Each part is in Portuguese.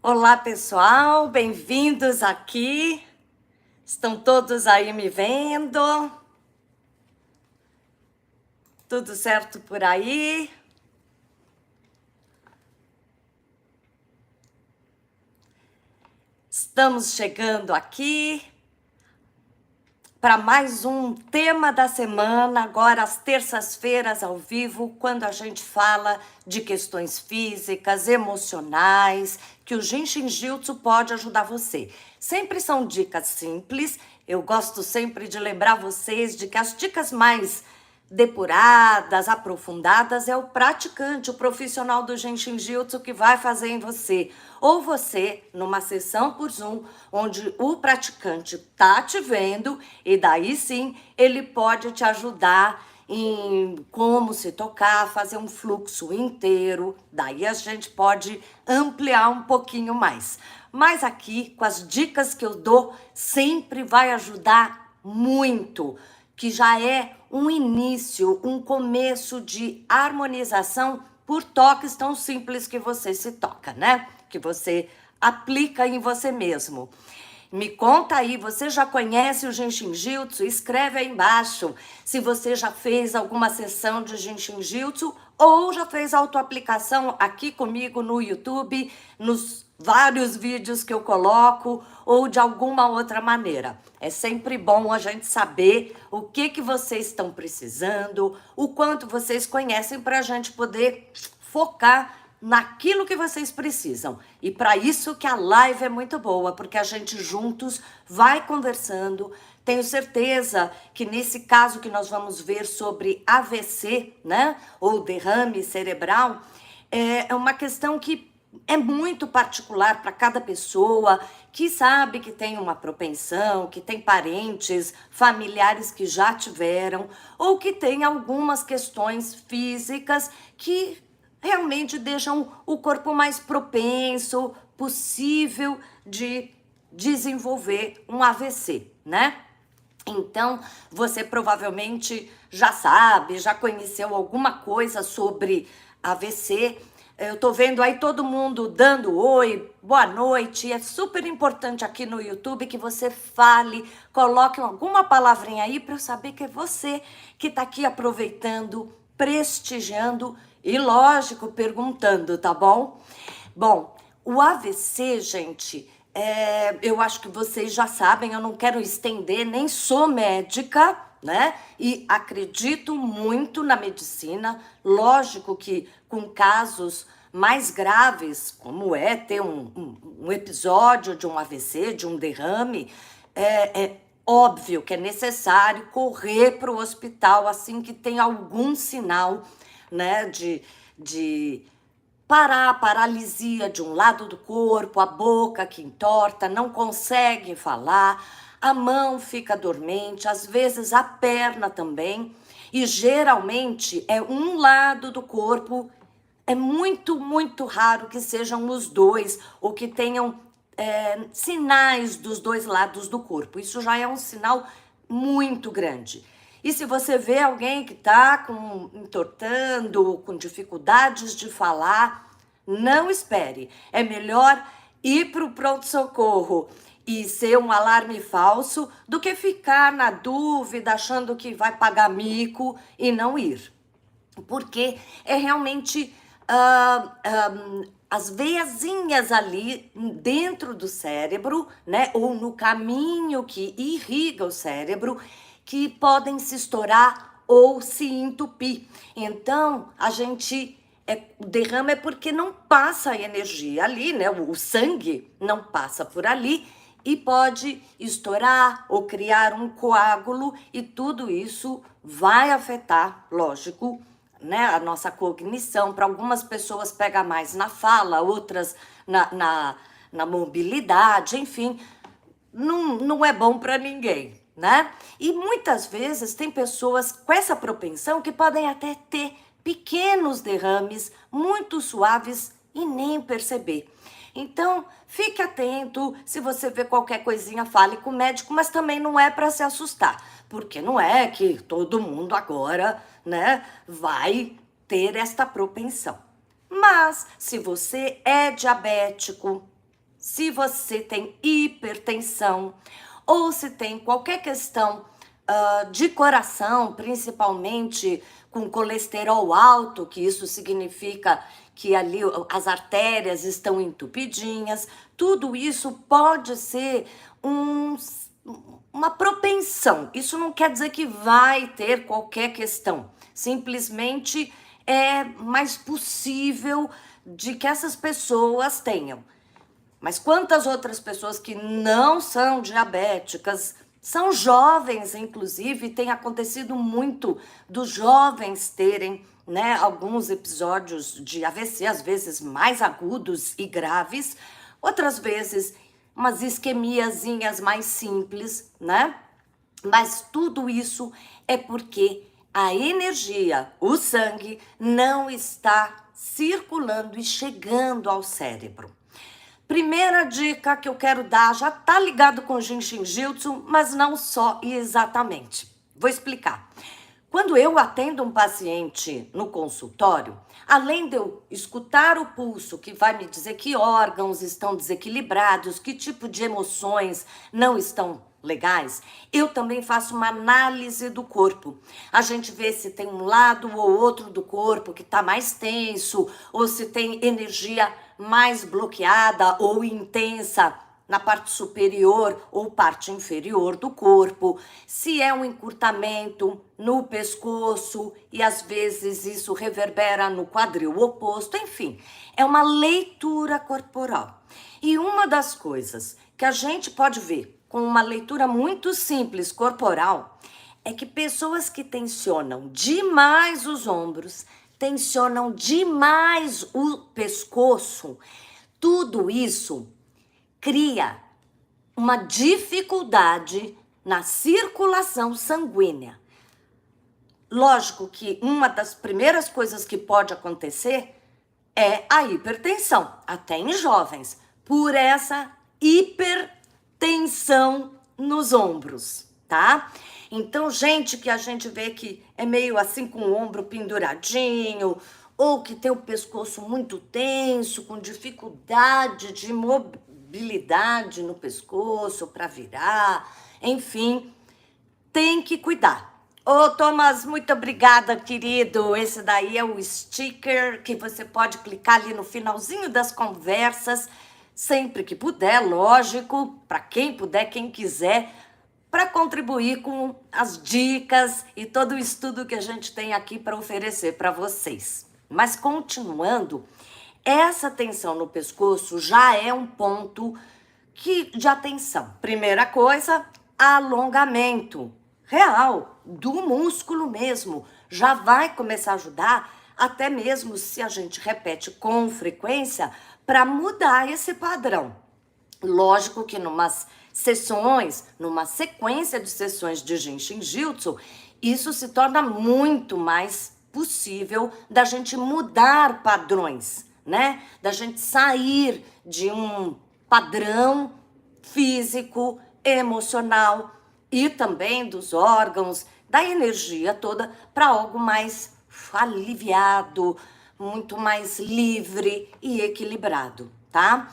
Olá, pessoal, bem-vindos aqui. Estão todos aí me vendo? Tudo certo por aí? Estamos chegando aqui para mais um tema da semana, agora às terças-feiras ao vivo, quando a gente fala de questões físicas, emocionais, que o Jinshin Jyutsu pode ajudar você. Sempre são dicas simples, eu gosto sempre de lembrar vocês de que as dicas mais depuradas, aprofundadas, é o praticante, o profissional do Jinshin Jyutsu que vai fazer em você. Ou você, numa sessão por Zoom, onde o praticante tá te vendo, e daí sim, ele pode te ajudar em como se tocar, fazer um fluxo inteiro, daí a gente pode ampliar um pouquinho mais. Mas aqui, com as dicas que eu dou, sempre vai ajudar muito, que já é um início, um começo de harmonização por toques tão simples que você se toca, né? Que você aplica em você mesmo. Me conta aí, você já conhece o Jinshin Jyutsu? Escreve aí embaixo se você já fez alguma sessão de Jinshin Jyutsu ou já fez autoaplicação aqui comigo no YouTube, nos vários vídeos que eu coloco, ou de alguma outra maneira. É sempre bom a gente saber o que vocês estão precisando, o quanto vocês conhecem, para a gente poder focar naquilo que vocês precisam. E para isso que a live é muito boa, porque a gente juntos vai conversando. Tenho certeza que nesse caso que nós vamos ver sobre AVC, né, ou derrame cerebral, é uma questão que é muito particular para cada pessoa, que sabe que tem uma propensão, que tem parentes, familiares que já tiveram, ou que tem algumas questões físicas que realmente deixam o corpo mais propenso possível de desenvolver um AVC, né? Então, você provavelmente já sabe, já conheceu alguma coisa sobre AVC. Eu tô vendo aí todo mundo dando oi, boa noite. É super importante aqui no YouTube que você fale, coloque alguma palavrinha aí para eu saber que é você que tá aqui aproveitando, prestigiando e, lógico, perguntando, tá bom? Bom, o AVC, gente, eu acho que vocês já sabem, eu não quero estender, nem sou médica, né? E acredito muito na medicina. Lógico que com casos mais graves, como é ter um episódio de um AVC, de um derrame, é óbvio que é necessário correr para o hospital assim que tem algum sinal, né, de paralisia de um lado do corpo, a boca que entorta, não consegue falar, a mão fica dormente, às vezes a perna também, e geralmente é um lado do corpo. É muito, muito raro que sejam os dois, ou que tenham sinais dos dois lados do corpo. Isso já é um sinal muito grande. E se você vê alguém que está entortando, com dificuldades de falar, não espere. É melhor ir para o pronto-socorro e ser um alarme falso do que ficar na dúvida, achando que vai pagar mico e não ir. Porque é realmente as veiazinhas ali dentro do cérebro, né, ou no caminho que irriga o cérebro, que podem se estourar ou se entupir. Então, o derrame é porque não passa a energia ali, né? O sangue não passa por ali e pode estourar ou criar um coágulo, e tudo isso vai afetar, lógico, né, a nossa cognição. Para algumas pessoas pega mais na fala, outras na mobilidade, enfim, não é bom para ninguém, né? E muitas vezes tem pessoas com essa propensão que podem até ter pequenos derrames muito suaves e nem perceber. Então, fique atento, se você vê qualquer coisinha, fale com o médico, mas também não é para se assustar, porque não é que todo mundo agora, né, vai ter esta propensão. Mas, se você é diabético, se você tem hipertensão ou se tem qualquer questão de coração, principalmente com colesterol alto, que isso significa que ali as artérias estão entupidinhas, tudo isso pode ser uma propensão. Isso não quer dizer que vai ter qualquer questão. Simplesmente é mais possível de que essas pessoas tenham. Mas quantas outras pessoas que não são diabéticas, são jovens, inclusive, tem acontecido muito dos jovens terem, né, alguns episódios de AVC, às vezes mais agudos e graves, outras vezes umas isquemiazinhas mais simples, né? Mas tudo isso é porque a energia, o sangue, não está circulando e chegando ao cérebro. Primeira dica que eu quero dar, já tá ligado com Jinshin Jyutsu, mas não só e exatamente. Vou explicar. Quando eu atendo um paciente no consultório, além de eu escutar o pulso, que vai me dizer que órgãos estão desequilibrados, que tipo de emoções não estão legais, eu também faço uma análise do corpo. A gente vê se tem um lado ou outro do corpo que está mais tenso, ou se tem energia mais bloqueada ou intensa na parte superior ou parte inferior do corpo, se é um encurtamento no pescoço e às vezes isso reverbera no quadril oposto, enfim, é uma leitura corporal. E uma das coisas que a gente pode ver com uma leitura muito simples corporal é que pessoas que tensionam demais os ombros, tensionam demais o pescoço, tudo isso cria uma dificuldade na circulação sanguínea. Lógico que uma das primeiras coisas que pode acontecer é a hipertensão, até em jovens, por essa hipertensão nos ombros, tá? Então, gente que a gente vê que é meio assim com o ombro penduradinho, ou que tem o pescoço muito tenso, com dificuldade de mobilidade no pescoço para virar, enfim, tem que cuidar. Ô, Thomas, muito obrigada, querido. Esse daí é o sticker que você pode clicar ali no finalzinho das conversas, sempre que puder, lógico, para quem puder, quem quiser, para contribuir com as dicas e todo o estudo que a gente tem aqui para oferecer para vocês. Mas continuando, essa tensão no pescoço já é um ponto de atenção. Primeira coisa, alongamento real do músculo mesmo. Já vai começar a ajudar, até mesmo se a gente repete com frequência, para mudar esse padrão. Lógico que numas sessões, numa sequência de sessões de Jinshin Jyutsu, isso se torna muito mais possível da gente mudar padrões, né? Da gente sair de um padrão físico, emocional e também dos órgãos, da energia toda para algo mais aliviado, muito mais livre e equilibrado, tá?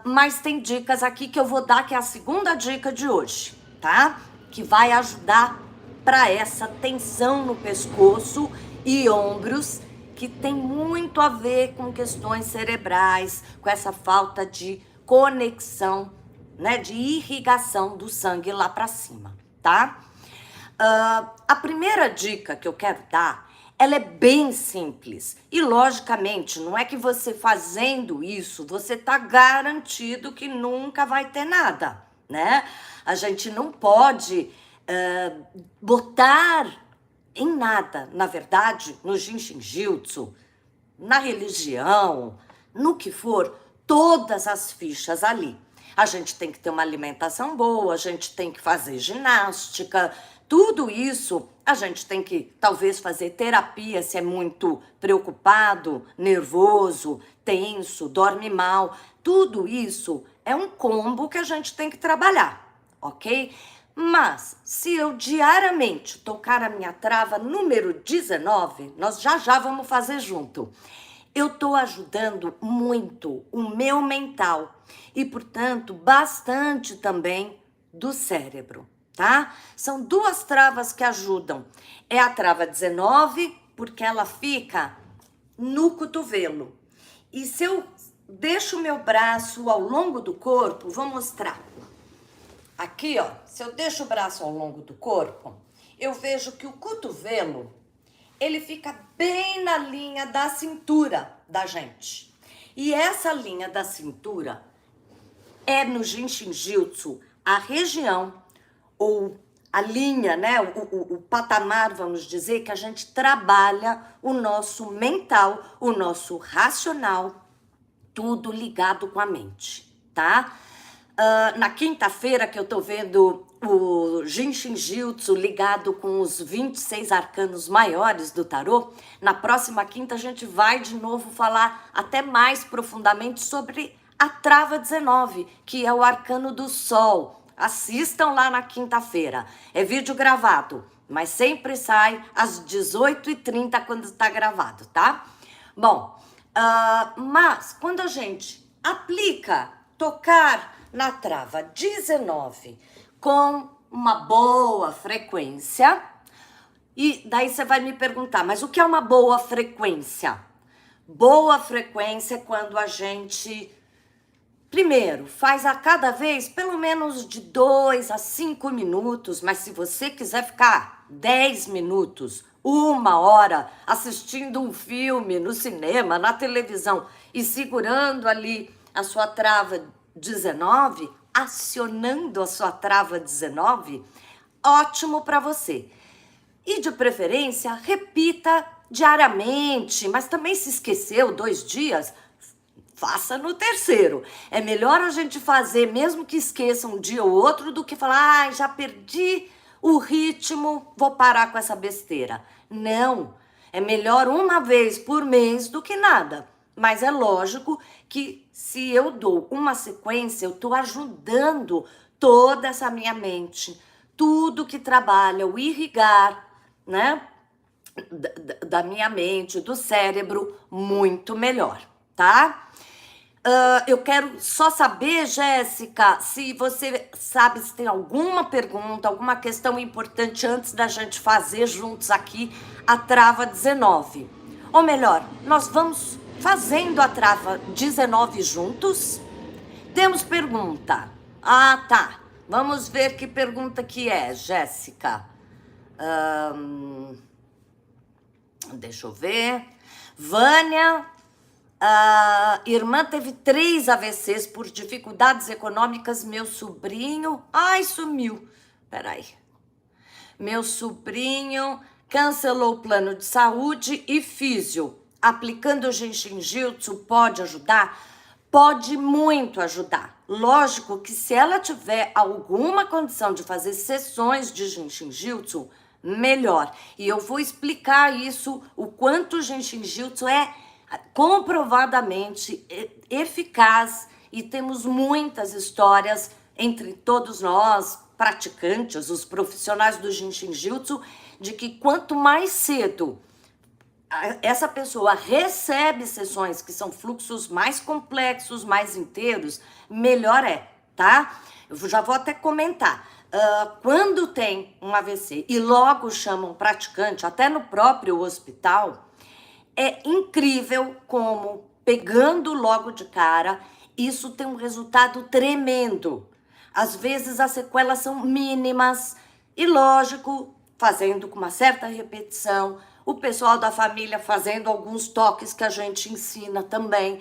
Mas tem dicas aqui que eu vou dar, que é a segunda dica de hoje, tá? Que vai ajudar para essa tensão no pescoço e ombros, que tem muito a ver com questões cerebrais, com essa falta de conexão, né, de irrigação do sangue lá para cima, tá? A primeira dica que eu quero dar, ela é bem simples. E, logicamente, não é que você fazendo isso, você tá garantido que nunca vai ter nada, né? A gente não pode botar em nada, na verdade, no Jinshin Jyutsu, na religião, no que for, todas as fichas ali. A gente tem que ter uma alimentação boa, a gente tem que fazer ginástica, tudo isso a gente tem que talvez fazer terapia se é muito preocupado, nervoso, tenso, dorme mal. Tudo isso é um combo que a gente tem que trabalhar, ok? Mas se eu diariamente tocar a minha trava número 19, nós já vamos fazer junto. eu estou ajudando muito o meu mental e, portanto, bastante também do cérebro, tá? São duas travas que ajudam. É a trava 19, porque ela fica no cotovelo. E se eu deixo o meu braço ao longo do corpo, vou mostrar. Aqui, ó, se eu deixo o braço ao longo do corpo, eu vejo que o cotovelo, ele fica bem na linha da cintura da gente. E essa linha da cintura é no Jinshin Jyutsu a região ou a linha, né, o patamar, vamos dizer, que a gente trabalha o nosso mental, o nosso racional, tudo ligado com a mente, tá? Na quinta-feira que eu tô vendo o Jinshin Jyutsu ligado com os 26 arcanos maiores do tarô, na próxima quinta a gente vai de novo falar até mais profundamente sobre a trava 19, que é o arcano do sol. Assistam lá na quinta-feira. É vídeo gravado, mas sempre sai às 18h30 quando está gravado, tá? Bom, mas quando a gente aplica tocar na trava 19 com uma boa frequência, e daí você vai me perguntar, mas o que é uma boa frequência? Boa frequência é quando a gente, primeiro, faz a cada vez pelo menos de 2 a 5 minutos, mas se você quiser ficar 10 minutos, 1 hora assistindo um filme no cinema, na televisão e segurando ali a sua trava 19, acionando a sua trava 19, ótimo para você. E de preferência, repita diariamente, mas também se esqueceu 2 dias, faça no terceiro. É melhor a gente fazer, mesmo que esqueça um dia ou outro, do que falar, já perdi o ritmo, vou parar com essa besteira. Não, é melhor uma vez por mês do que nada. Mas é lógico que se eu dou uma sequência, eu estou ajudando toda essa minha mente, tudo que trabalha, o irrigar, né, da minha mente, do cérebro, muito melhor, tá? Eu quero só saber, Jéssica, se você sabe se tem alguma pergunta, alguma questão importante antes da gente fazer juntos aqui a trava 19. Ou melhor, nós vamos fazendo a trava 19 juntos? Temos pergunta. Ah, tá. Vamos ver que pergunta que é, Jéssica. Deixa eu ver. Vânia, a irmã teve 3 AVCs por dificuldades econômicas. Meu sobrinho... Ai, sumiu. Peraí. Meu sobrinho cancelou o plano de saúde e físio. Aplicando o Jinshin Jyutsu pode ajudar? Pode muito ajudar. Lógico que se ela tiver alguma condição de fazer sessões de Jinshin Jyutsu, melhor. E eu vou explicar isso, o quanto o Jinshin Jyutsu é comprovadamente eficaz e temos muitas histórias entre todos nós, praticantes, os profissionais do Jinshin Jyutsu, de que quanto mais cedo essa pessoa recebe sessões que são fluxos mais complexos, mais inteiros, melhor é, tá? Eu já vou até comentar. Quando tem um AVC e logo chamam praticante, até no próprio hospital, é incrível como, pegando logo de cara, isso tem um resultado tremendo. Às vezes as sequelas são mínimas e, lógico, fazendo com uma certa repetição, o pessoal da família fazendo alguns toques que a gente ensina também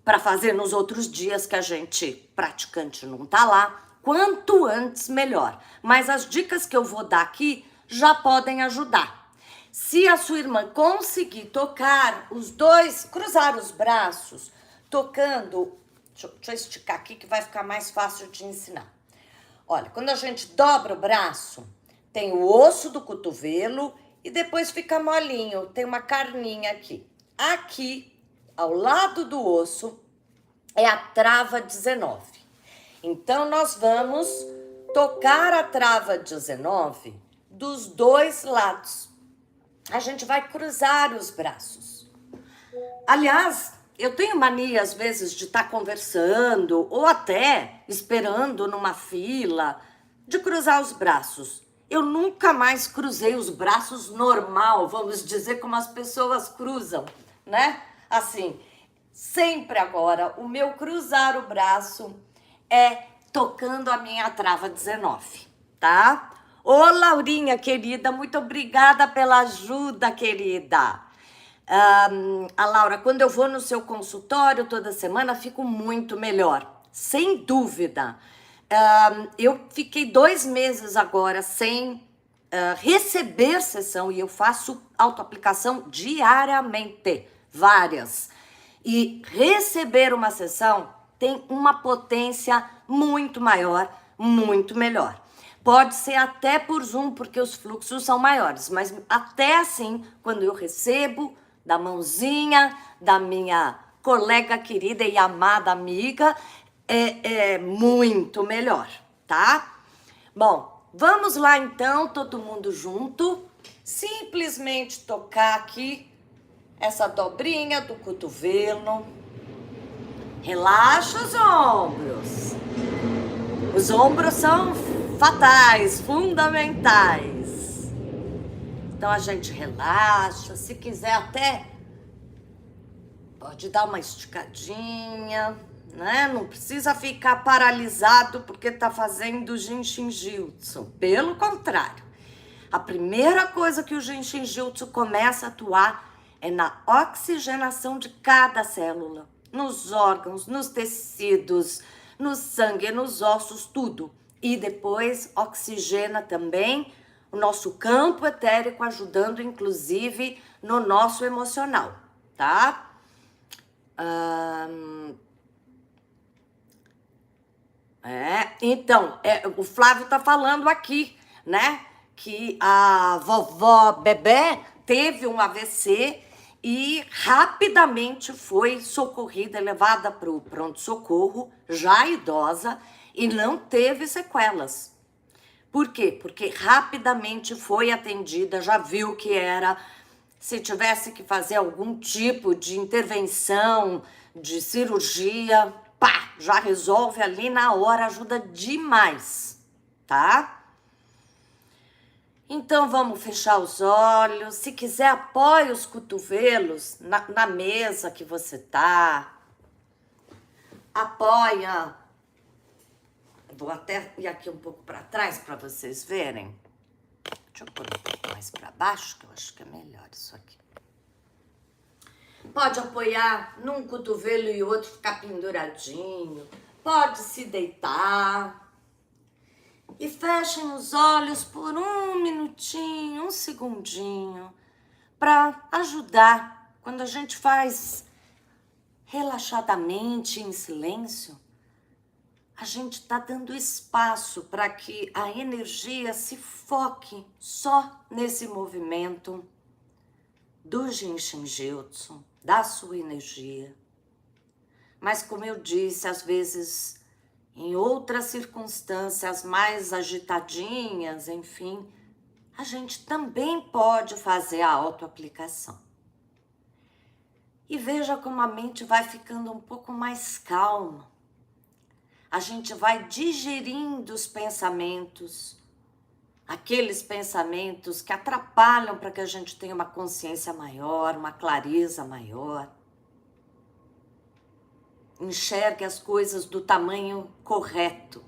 para fazer nos outros dias que a gente, praticante, não tá lá. Quanto antes, melhor. Mas as dicas que eu vou dar aqui já podem ajudar. Se a sua irmã conseguir tocar os dois, cruzar os braços, tocando... Deixa eu esticar aqui que vai ficar mais fácil de ensinar. Olha, quando a gente dobra o braço, tem o osso do cotovelo e depois fica molinho, tem uma carninha aqui. Aqui, ao lado do osso, é a trava 19. Então, nós vamos tocar a trava 19 dos dois lados. A gente vai cruzar os braços. Aliás, eu tenho mania às vezes de estar conversando ou até esperando numa fila de cruzar os braços. Eu nunca mais cruzei os braços normal, vamos dizer, como as pessoas cruzam, né? Assim, sempre agora o meu cruzar o braço é tocando a minha trava 19, tá? Ô, Laurinha, querida, muito obrigada pela ajuda, querida. A Laura, quando eu vou no seu consultório toda semana, fico muito melhor, sem dúvida. Eu fiquei 2 meses agora sem receber sessão e eu faço autoaplicação diariamente, várias. E receber uma sessão tem uma potência muito maior, muito melhor. Pode ser até por Zoom, porque os fluxos são maiores, mas até assim, quando eu recebo da mãozinha da minha colega querida e amada amiga, é muito melhor, tá? Bom, vamos lá então, todo mundo junto, simplesmente tocar aqui essa dobrinha do cotovelo. Relaxa os ombros. Os ombros são fatais, fundamentais. Então a gente relaxa, se quiser até pode dar uma esticadinha, né? Não precisa ficar paralisado porque tá fazendo Jinshin Jyutsu. Pelo contrário, a primeira coisa que o Jinshin Jyutsu começa a atuar é na oxigenação de cada célula, nos órgãos, nos tecidos, no sangue, nos ossos, tudo. E depois oxigena também o nosso campo etérico, ajudando inclusive no nosso emocional, tá? Então, o Flávio tá falando aqui, né? Que a vovó Bebé teve um AVC e rapidamente foi socorrida, levada para o pronto-socorro, já idosa, e não teve sequelas. Por quê? Porque rapidamente foi atendida, já viu que era, se tivesse que fazer algum tipo de intervenção, de cirurgia, pá, já resolve ali na hora, ajuda demais, tá? Então vamos fechar os olhos, se quiser apoie os cotovelos na mesa que você tá, apoia, vou até ir aqui um pouco para trás para vocês verem, deixa eu pôr um pouco mais para baixo, que eu acho que é melhor isso aqui. Pode apoiar num cotovelo e outro ficar penduradinho, pode se deitar. E fechem os olhos por 1 minutinho, 1 segundinho, para ajudar. Quando a gente faz relaxadamente, em silêncio, a gente está dando espaço para que a energia se foque só nesse movimento do Jinshin Jyutsu, da sua energia. Mas como eu disse, às vezes, em outras circunstâncias mais agitadinhas, enfim, a gente também pode fazer a autoaplicação. E veja como a mente vai ficando um pouco mais calma. A gente vai digerindo os pensamentos, aqueles pensamentos que atrapalham para que a gente tenha uma consciência maior, uma clareza maior. Enxergue as coisas do tamanho correto.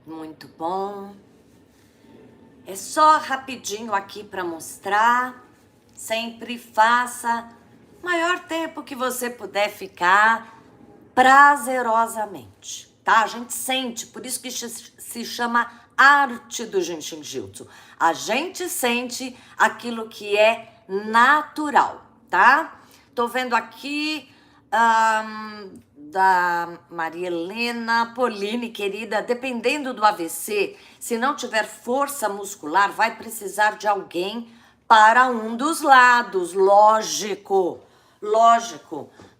Muito bom. É só rapidinho aqui para mostrar. Sempre faça o maior tempo que você puder ficar prazerosamente, tá? A gente sente, por isso que se chama arte do Jinshin Jyutsu. A gente sente aquilo que é natural, tá? Tô vendo aqui da Maria Helena Polini, querida, dependendo do AVC, se não tiver força muscular, vai precisar de alguém para um dos lados, lógico,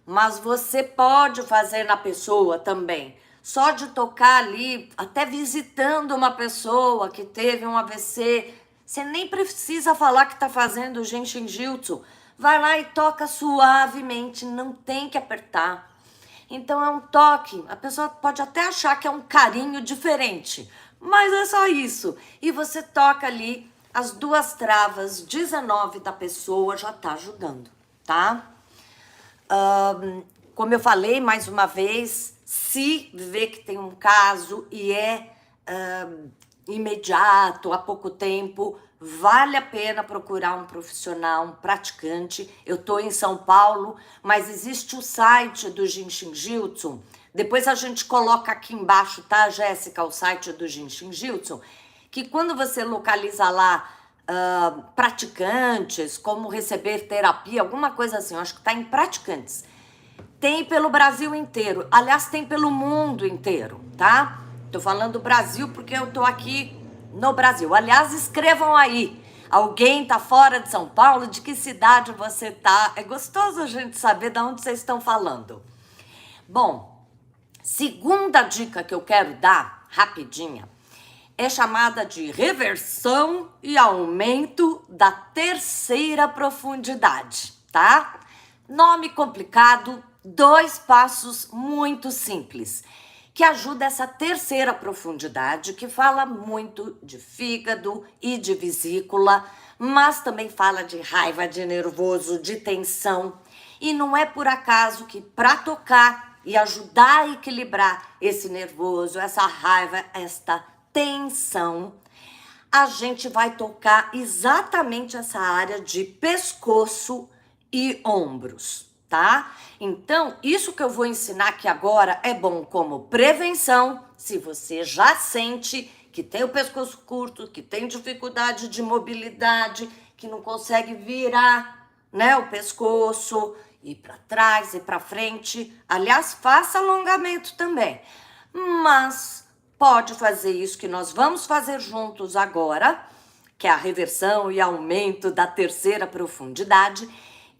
mas você pode fazer na pessoa também. Só de tocar ali, até visitando uma pessoa que teve um AVC, Você nem precisa falar que está fazendo Jiu-Jitsu. Vai lá e toca suavemente, não tem que apertar. Então é um toque, a pessoa pode até achar que é um carinho diferente, mas é só isso. E você toca ali as duas travas 19 da pessoa, já tá ajudando, tá? Como eu falei mais uma vez, se vê que tem um caso e é imediato, há pouco tempo, vale a pena procurar um profissional, um praticante. Eu estou em São Paulo, mas existe o site do Jinshin Jitsu. Depois a gente coloca aqui embaixo, tá, Jéssica, o site do Jinshin Jitsu, que quando você localiza lá praticantes, como receber terapia, alguma coisa assim, eu acho que está em praticantes. Tem pelo Brasil inteiro, aliás, tem pelo mundo inteiro, tá? Tô falando Brasil porque eu tô aqui no Brasil. Aliás, escrevam aí. Alguém tá fora de São Paulo? De que cidade você tá? É gostoso a gente saber de onde vocês estão falando. Bom, segunda dica que eu quero dar, rapidinha, é chamada de reversão e aumento da terceira profundidade, tá? Nome complicado, 2 passos muito simples, que ajuda essa terceira profundidade, que fala muito de fígado e de vesícula, mas também fala de raiva, de nervoso, de tensão. E não é por acaso que para tocar e ajudar a equilibrar esse nervoso, essa raiva, esta tensão, a gente vai tocar exatamente essa área de pescoço e ombros, tá? Então, isso que eu vou ensinar aqui agora é bom como prevenção, se você já sente que tem o pescoço curto, que tem dificuldade de mobilidade, que não consegue virar, né, o pescoço, ir para trás e para frente. Aliás, faça alongamento também. Mas pode fazer isso que nós vamos fazer juntos agora, que é a reversão e aumento da terceira profundidade.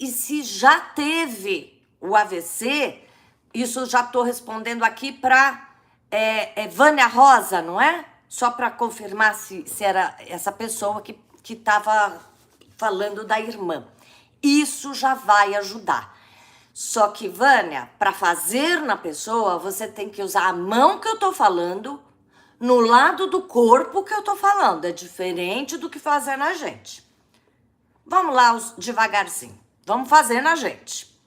E se já teve o AVC, isso eu já estou respondendo aqui para Vânia Rosa, não é? Só para confirmar se era essa pessoa que estava falando da irmã. Isso já vai ajudar. Só que, Vânia, para fazer na pessoa, você tem que usar a mão que eu tô falando no lado do corpo que eu tô falando. É diferente do que fazer na gente. Vamos lá devagarzinho. Vamos fazer na gente.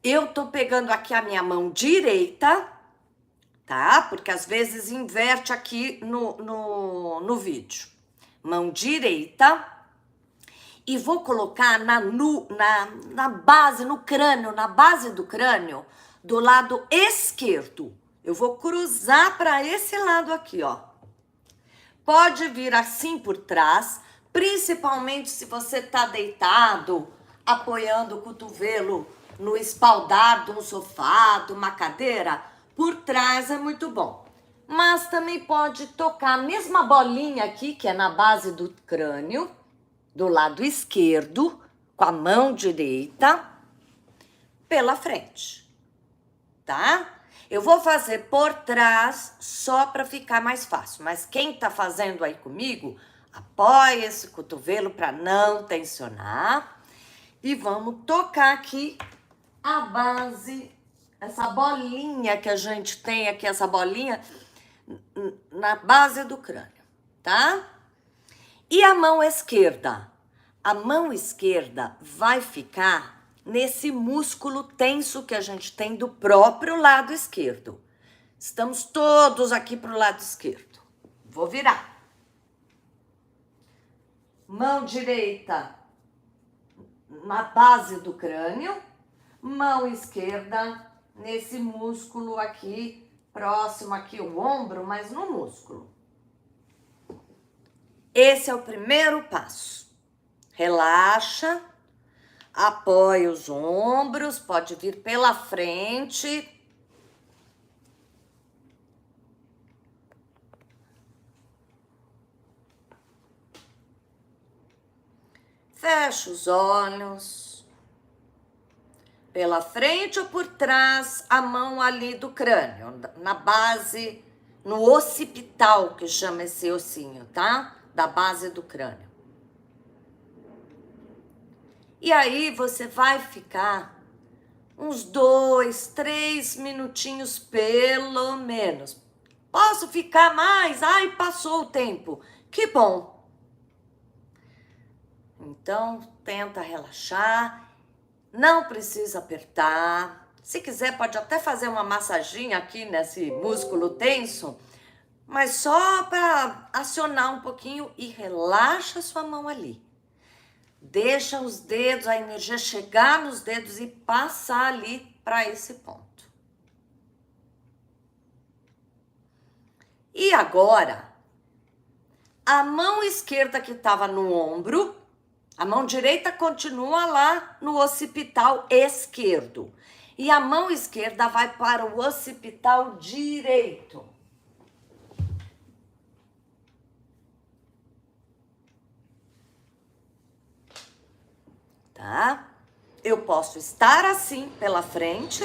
Eu tô pegando aqui a minha mão direita, tá? Porque às vezes inverte aqui no vídeo. Mão direita. E vou colocar na base, no crânio, na base do crânio, do lado esquerdo. Eu vou cruzar para esse lado aqui, ó. Pode vir assim por trás, principalmente se você tá deitado, apoiando o cotovelo no espaldar de um sofá, de uma cadeira. Por trás é muito bom. Mas também pode tocar a mesma bolinha aqui, que é na base do crânio, do lado esquerdo, com a mão direita, pela frente, tá? Eu vou fazer por trás só para ficar mais fácil, mas quem tá fazendo aí comigo, apoia esse cotovelo para não tensionar e vamos tocar aqui a base, essa bolinha que a gente tem aqui, essa bolinha na base do crânio, tá? E a mão esquerda? A mão esquerda vai ficar nesse músculo tenso que a gente tem do próprio lado esquerdo. Estamos todos aqui pro lado esquerdo. Vou virar. Mão direita na base do crânio. Mão esquerda nesse músculo aqui, próximo aqui o ombro, mas no músculo. Esse é o primeiro passo. Relaxa, apoia os ombros, pode vir pela frente. Fecha os olhos. Pela frente ou por trás, a mão ali do crânio, na base, no occipital, que chama esse ossinho, tá? da base do crânio. E aí você vai ficar uns 2, 3 minutinhos pelo menos. Posso ficar mais? Ai, passou o tempo. Que bom. Então, tenta relaxar. Não precisa apertar. Se quiser, pode até fazer uma massaginha aqui nesse músculo tenso, mas só para acionar um pouquinho e relaxa sua mão ali. Deixa os dedos, a energia chegar nos dedos e passar ali para esse ponto. E agora, a mão esquerda que estava no ombro, a mão direita continua lá no occipital esquerdo. E a mão esquerda vai para o occipital direito. Tá? Eu posso estar assim pela frente,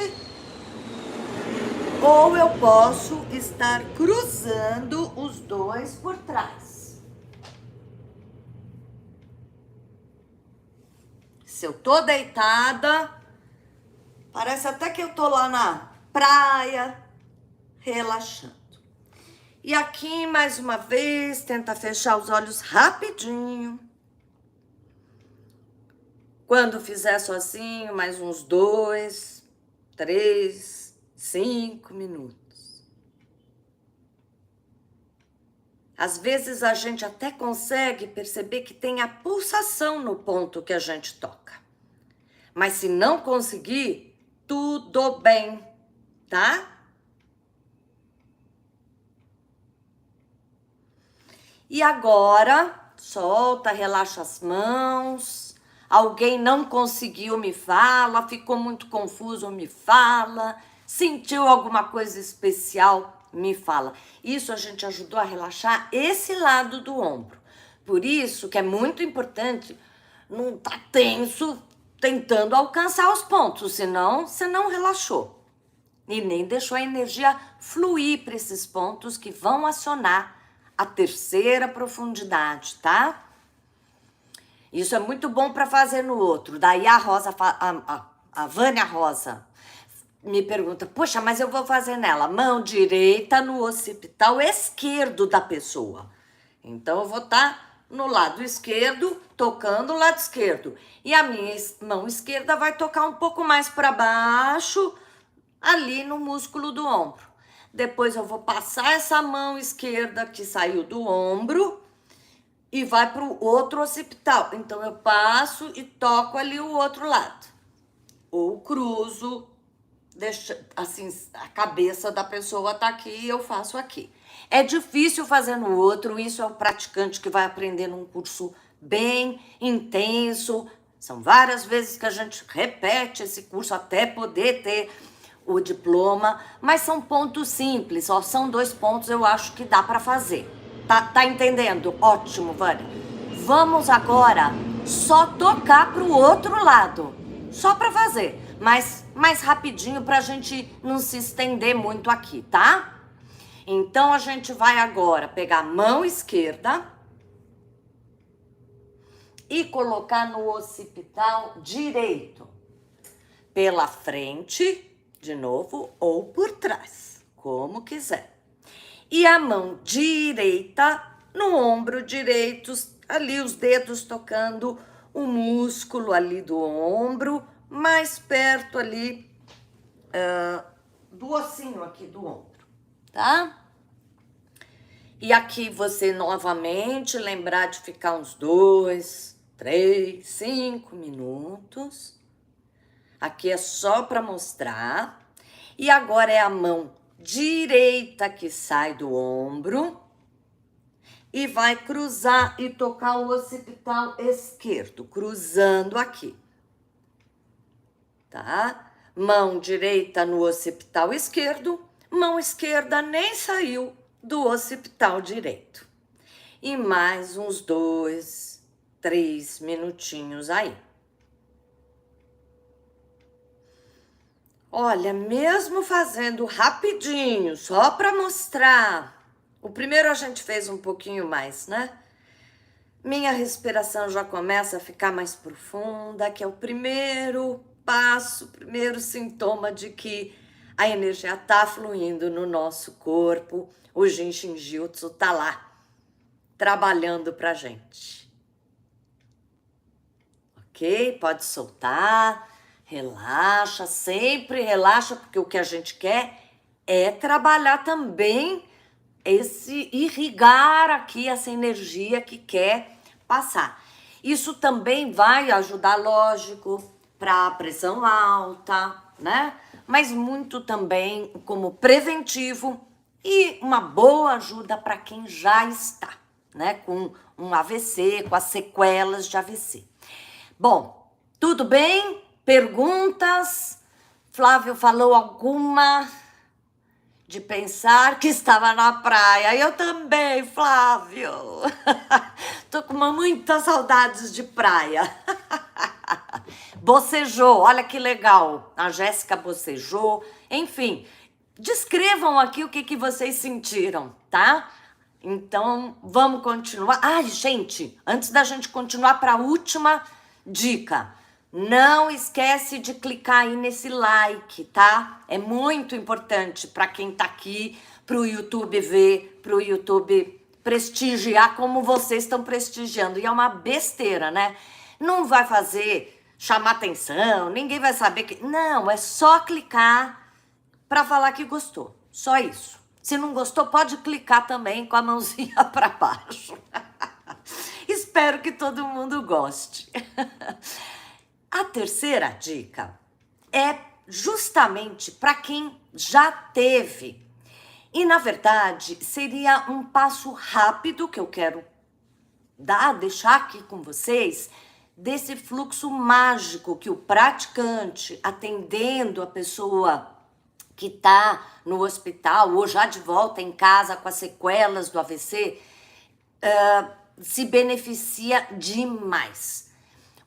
ou eu posso estar cruzando os dois por trás. Se eu tô deitada, parece até que eu tô lá na praia, relaxando. E aqui, mais uma vez, tenta fechar os olhos rapidinho. Quando fizer sozinho, mais uns 2, 3, 5 minutos. Às vezes a gente até consegue perceber que tem a pulsação no ponto que a gente toca. Mas se não conseguir, tudo bem, tá? E agora, solta, relaxa as mãos. Alguém não conseguiu, me fala. Ficou muito confuso, me fala. Sentiu alguma coisa especial, me fala. Isso a gente ajudou a relaxar esse lado do ombro. Por isso que é muito importante não estar tenso, tentando alcançar os pontos, senão você não relaxou. E nem deixou a energia fluir para esses pontos que vão acionar a terceira profundidade, tá? Isso é muito bom para fazer no outro. Daí a Rosa, a Vânia Rosa me pergunta, poxa, mas eu vou fazer nela. Mão direita no occipital esquerdo da pessoa. Então eu vou estar no lado esquerdo, tocando o lado esquerdo. E a minha mão esquerda vai tocar um pouco mais para baixo, ali no músculo do ombro. Depois eu vou passar essa mão esquerda que saiu do ombro e vai para o outro occipital. Então, eu passo e toco ali o outro lado. Ou cruzo, deixa, assim, a cabeça da pessoa tá aqui e eu faço aqui. É difícil fazer no outro, isso é o praticante que vai aprender num curso bem intenso. São várias vezes que a gente repete esse curso até poder ter o diploma, mas são pontos simples, só são 2 pontos, eu acho que dá para fazer. Tá entendendo? Ótimo, Vânia. Vamos agora só tocar pro outro lado. Só para fazer, mas mais rapidinho pra gente não se estender muito aqui, tá? Então a gente vai agora pegar a mão esquerda e colocar no occipital direito. Pela frente, de novo, ou por trás, como quiser. E a mão direita no ombro direito, ali os dedos tocando o músculo ali do ombro, mais perto ali do ossinho aqui do ombro, tá? E aqui você novamente lembrar de ficar uns 2, 3, 5 minutos. Aqui é só para mostrar. E agora é a mão direita que sai do ombro e vai cruzar e tocar o occipital esquerdo, cruzando aqui, tá? Mão direita no occipital esquerdo, mão esquerda nem saiu do occipital direito. E mais uns 2, 3 minutinhos aí. Olha, mesmo fazendo rapidinho, só para mostrar. O primeiro a gente fez um pouquinho mais, né? minha respiração já começa a ficar mais profunda, que é o primeiro passo, o primeiro sintoma de que a energia tá fluindo no nosso corpo. O Jinshin Jutsu tá lá, trabalhando pra gente. Ok? Pode soltar, relaxa, sempre relaxa, porque o que a gente quer é trabalhar também irrigar aqui essa energia que quer passar. Isso também vai ajudar, lógico, para a pressão alta, né? Mas muito também como preventivo e uma boa ajuda para quem já está, né? Com um AVC, com as sequelas de AVC. Bom, tudo bem? Perguntas? Flávio falou alguma? De pensar que estava na praia. Eu também, Flávio. Tô com muitas saudades de praia. Bocejou, olha que legal. A Jéssica bocejou. Enfim, descrevam aqui o que vocês sentiram, tá? Então, vamos continuar. Ai, gente, antes da gente continuar para a última dica. Não esquece de clicar aí nesse like, tá? É muito importante para quem tá aqui, pro YouTube ver, pro YouTube prestigiar como vocês estão prestigiando. E é uma besteira, né? Não vai fazer chamar atenção, ninguém vai saber que... Não, é só clicar para falar que gostou. Só isso. Se não gostou, pode clicar também com a mãozinha para baixo. Espero que todo mundo goste. A terceira dica é justamente para quem já teve. E, na verdade, seria um passo rápido que eu quero deixar aqui com vocês, desse fluxo mágico que o praticante, atendendo a pessoa que está no hospital ou já de volta em casa com as sequelas do AVC, se beneficia demais.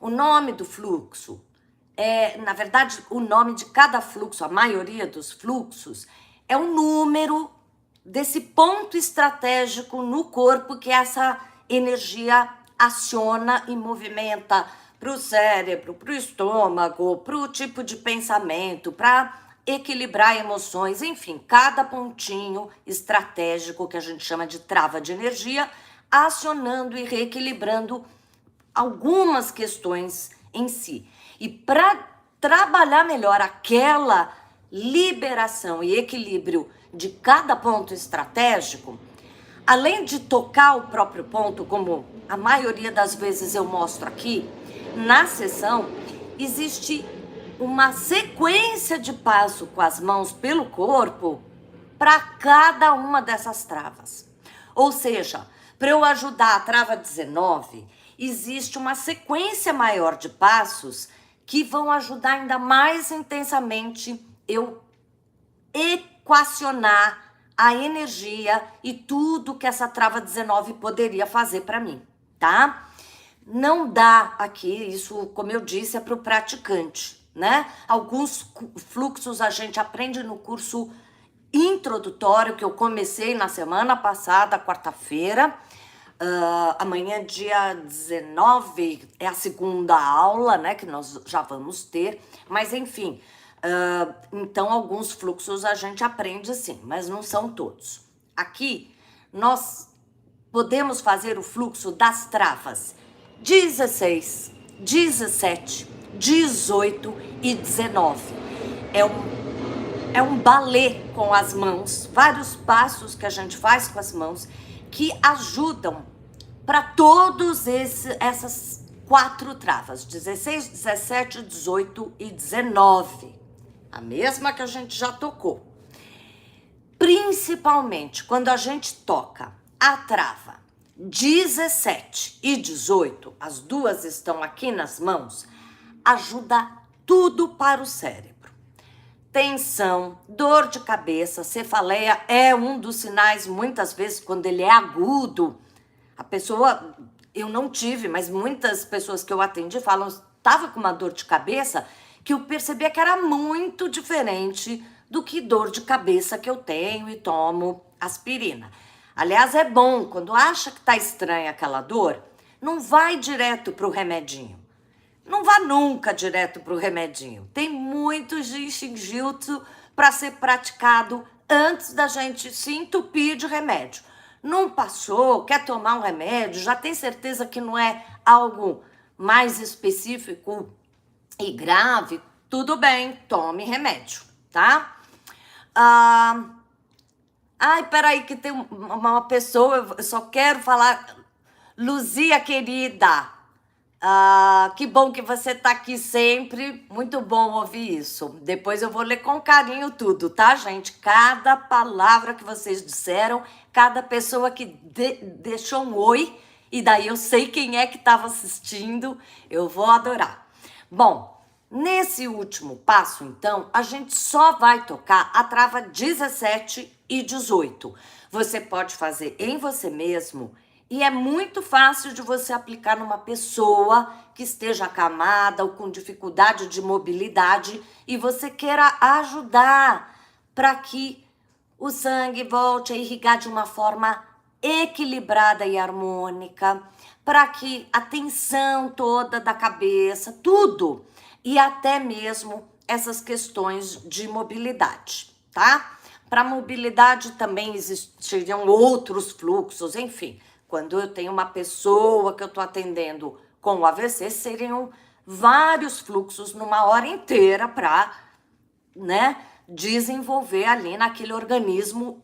O nome do fluxo na verdade, o nome de cada fluxo, a maioria dos fluxos, é um número desse ponto estratégico no corpo que essa energia aciona e movimenta para o cérebro, para o estômago, para o tipo de pensamento, para equilibrar emoções, enfim, cada pontinho estratégico que a gente chama de trava de energia, acionando e reequilibrando algumas questões em si. E para trabalhar melhor aquela liberação e equilíbrio de cada ponto estratégico, além de tocar o próprio ponto, como a maioria das vezes eu mostro aqui, na sessão existe uma sequência de passo com as mãos pelo corpo para cada uma dessas travas. Ou seja, para eu ajudar a trava 19, existe uma sequência maior de passos que vão ajudar ainda mais intensamente eu equacionar a energia e tudo que essa trava 19 poderia fazer para mim, tá? Não dá aqui, isso, como eu disse, é para o praticante, né? Alguns fluxos a gente aprende no curso introdutório que eu comecei na semana passada, quarta-feira. Amanhã, dia 19, é a segunda aula, né, que nós já vamos ter, mas enfim, então alguns fluxos a gente aprende sim, mas não são todos. Aqui, nós podemos fazer o fluxo das travas 16, 17, 18 e 19. É um balé com as mãos, vários passos que a gente faz com as mãos que ajudam para todos essas 4 travas, 16, 17, 18 e 19. A mesma que a gente já tocou. Principalmente quando a gente toca a trava 17 e 18, as duas estão aqui nas mãos, ajuda tudo para o cérebro. Tensão, dor de cabeça, cefaleia é um dos sinais, muitas vezes, quando ele é agudo. A pessoa, eu não tive, mas muitas pessoas que eu atendi falam, estava com uma dor de cabeça que eu percebia que era muito diferente do que dor de cabeça que eu tenho e tomo aspirina. Aliás, é bom, quando acha que está estranha aquela dor, Não vai direto pro remedinho. Não vá nunca direto pro remedinho. Tem muito Jiu-Jitsu para ser praticado antes da gente se entupir de remédio. Não passou, quer tomar um remédio, já tem certeza que não é algo mais específico e grave, tudo bem, tome remédio, tá? Ai, peraí que tem uma pessoa, eu só quero falar, Luzia querida, que bom que você tá aqui sempre, muito bom ouvir isso. Depois eu vou ler com carinho tudo, tá, gente? Cada palavra que vocês disseram, cada pessoa que deixou um oi, e daí eu sei quem é que estava assistindo, eu vou adorar. Bom, nesse último passo, então, a gente só vai tocar a trava 17 e 18. Você pode fazer em você mesmo e é muito fácil de você aplicar numa pessoa que esteja acamada ou com dificuldade de mobilidade e você queira ajudar para que o sangue volte a irrigar de uma forma equilibrada e harmônica, para que a tensão toda da cabeça, tudo, e até mesmo essas questões de mobilidade, tá? Para mobilidade também existiriam outros fluxos, enfim. Quando eu tenho uma pessoa que eu estou atendendo com o AVC, seriam vários fluxos numa hora inteira para, né, desenvolver ali naquele organismo.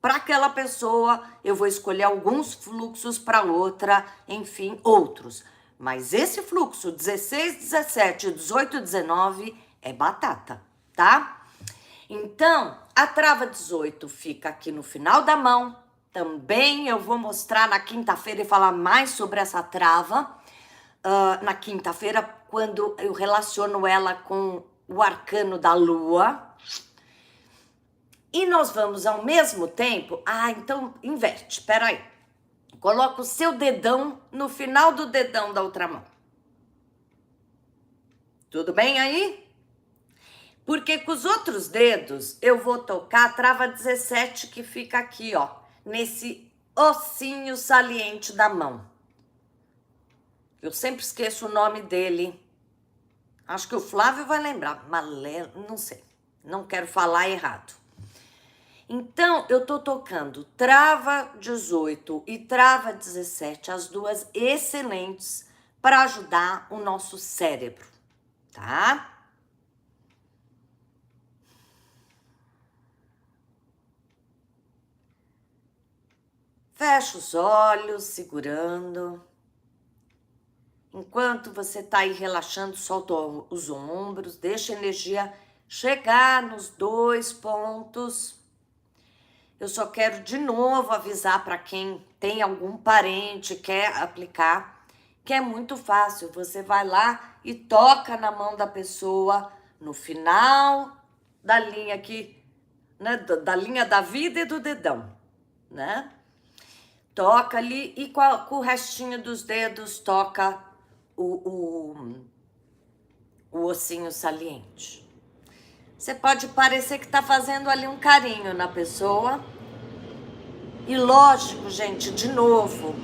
Para aquela pessoa, eu vou escolher alguns fluxos, para outra, enfim, outros. Mas esse fluxo 16, 17, 18, 19 é batata, tá? Então, a trava 18 fica aqui no final da mão. Também eu vou mostrar na quinta-feira e falar mais sobre essa trava. Na quinta-feira, quando eu relaciono ela com o arcano da lua. E nós vamos ao mesmo tempo... então inverte, peraí. Coloca o seu dedão no final do dedão da outra mão. Tudo bem aí? Porque com os outros dedos eu vou tocar a trava 17 que fica aqui, ó. Nesse ossinho saliente da mão. Eu sempre esqueço o nome dele. Acho que o Flávio vai lembrar. Malé, não sei. Não quero falar errado. Então, eu tô tocando trava 18 e trava 17, as duas excelentes para ajudar o nosso cérebro, tá? Fecha os olhos, segurando. Enquanto você tá aí relaxando, solta os ombros, deixa a energia chegar nos 2 pontos. Eu só quero de novo avisar para quem tem algum parente, quer aplicar, que é muito fácil. Você vai lá e toca na mão da pessoa no final da linha aqui, né? Da linha da vida e do dedão, né? Toca ali e com o restinho dos dedos toca o ossinho saliente. Você pode parecer que está fazendo ali um carinho na pessoa. E lógico, gente, de novo,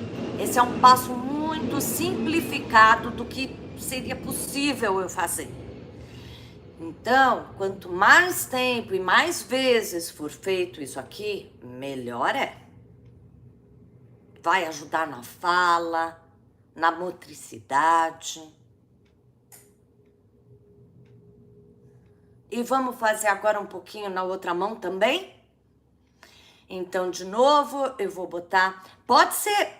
esse é um passo muito simplificado do que seria possível eu fazer. Então, quanto mais tempo e mais vezes for feito isso aqui, melhor é. Vai ajudar na fala, na motricidade. E vamos fazer agora um pouquinho na outra mão também? Então, de novo, eu vou botar... Pode ser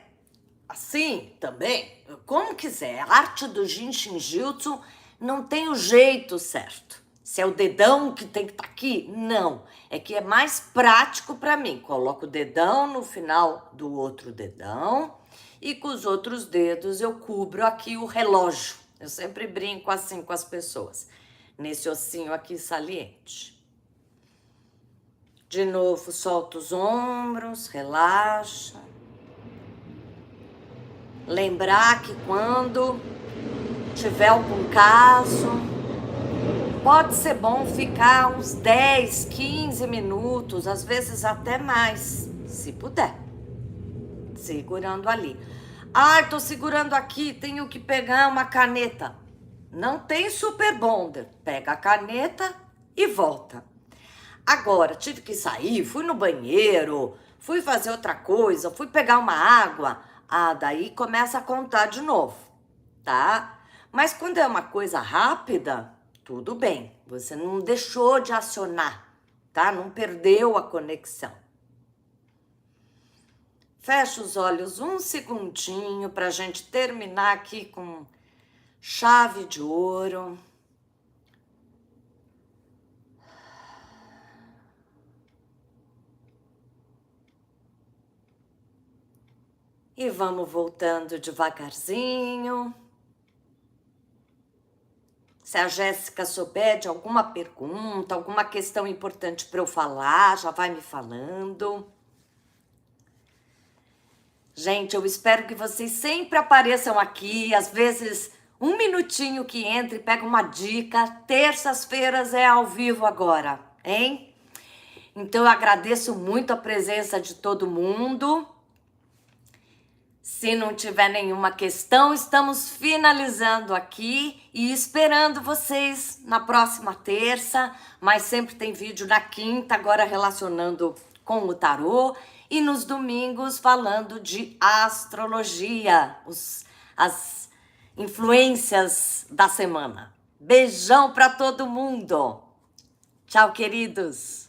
assim também, como quiser. A arte do Jiu-Jitsu não tem o jeito certo. Se é o dedão que tem que estar aqui, não. É que é mais prático para mim. Coloco o dedão no final do outro dedão e com os outros dedos eu cubro aqui o relógio. Eu sempre brinco assim com as pessoas. Nesse ossinho aqui saliente. De novo, solta os ombros, relaxa. Lembrar que quando tiver algum caso, pode ser bom ficar uns 10, 15 minutos, às vezes até mais, se puder, segurando ali. Ai, tô segurando aqui, tenho que pegar uma caneta. Não tem super bonder. Pega a caneta e volta. Agora, tive que sair, fui no banheiro, fui fazer outra coisa, fui pegar uma água. Ah, daí começa a contar de novo, tá? Mas quando é uma coisa rápida, tudo bem. Você não deixou de acionar, tá? Não perdeu a conexão. Fecha os olhos um segundinho para a gente terminar aqui com chave de ouro. E vamos voltando devagarzinho. Se a Jéssica souber de alguma pergunta, alguma questão importante para eu falar, já vai me falando. Gente, eu espero que vocês sempre apareçam aqui, às vezes um minutinho que entre, pega uma dica. Terças-feiras é ao vivo agora, hein? Então eu agradeço muito a presença de todo mundo. Se não tiver nenhuma questão, estamos finalizando aqui e esperando vocês na próxima terça, mas sempre tem vídeo na quinta, agora relacionando com o tarô, e nos domingos falando de astrologia, as influências da semana. Beijão para todo mundo. Tchau, queridos.